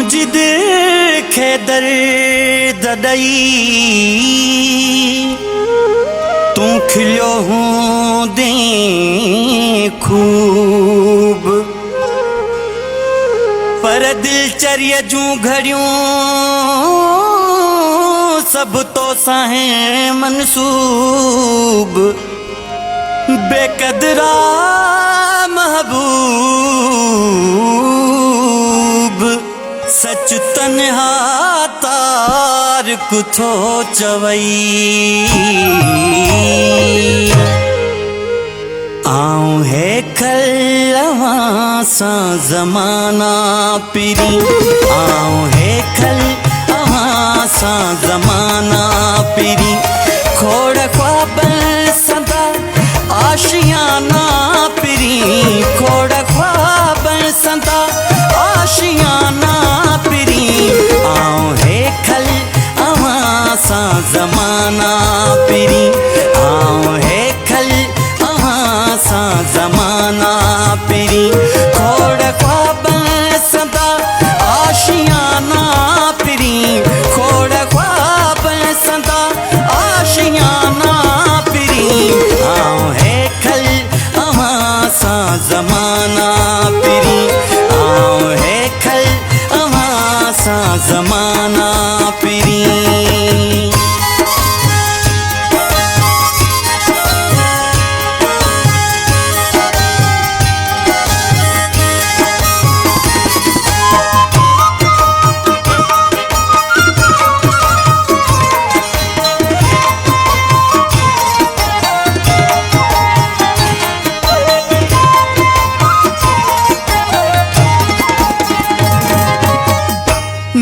मुझी दिल खे दर्द दई तू खिलियो हूं दे खूब पर दिल चरिय जूं घड़ियों सब तो साहें मनसूब बेकदरा महबूब सच तन्हा तार कुथो चवई आऊं है खलवा सा जमाना पिरी आऊं है खलवा सा जमाना पिरी खोड़ ख्वाब सदा आशियाना पिरी खोड़ ख्वाब सदा आशियाना पिरी आऊं है खलवा सा जमाना पिरी आऊं है खलवा सा जमाना पिरी खोड़ ख्वाब सदा आशियाना पिरी खोड़ ख्वाब सदा आशियाना पिरी आऊं है खलवा सा जमाना पिरी आऊं है खलवा सा जमाना पिरी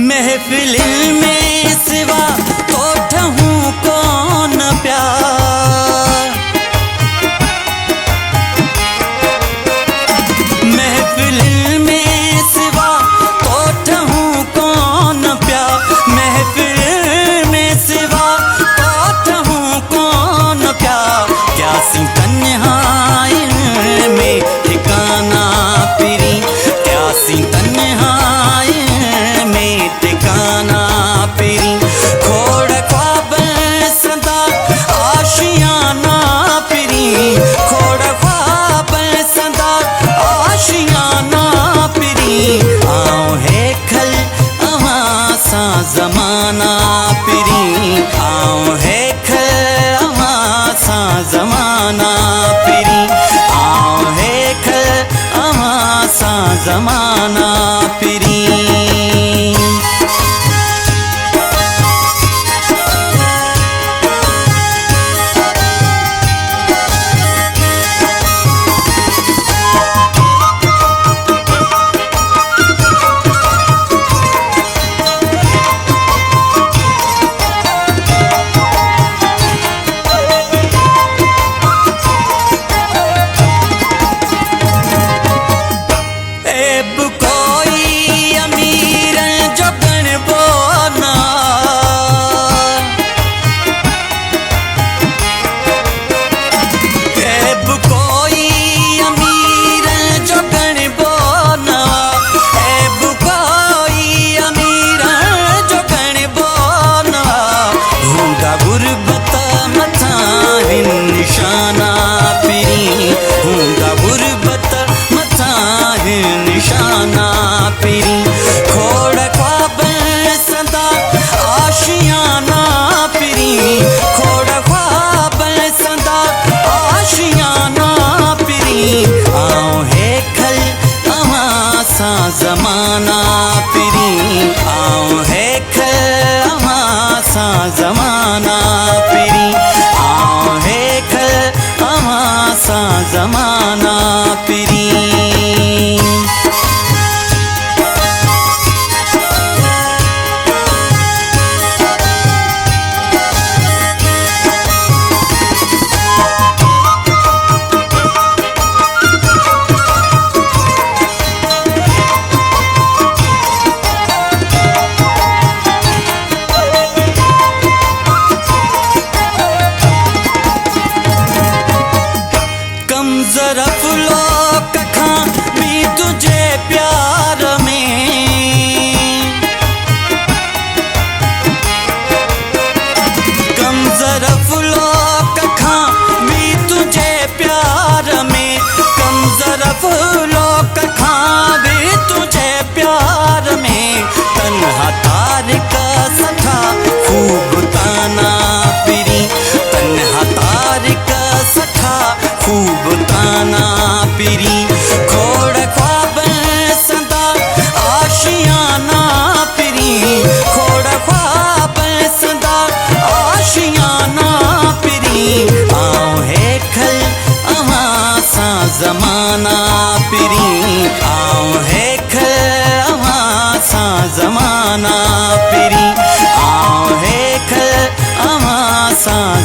महफिल में सिवा तो ठहूं कौन प्यार महफिल में सिवा तो ठहूं कौन प्यार महफिल में सिवा तो ठहूं कौन प्यार क्या सी तन्हाई में ठिकाना पिरी क्या सी तन्हाई में ठिकाना पिरी खोड़ ख्वाब सदा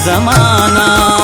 ज़माना।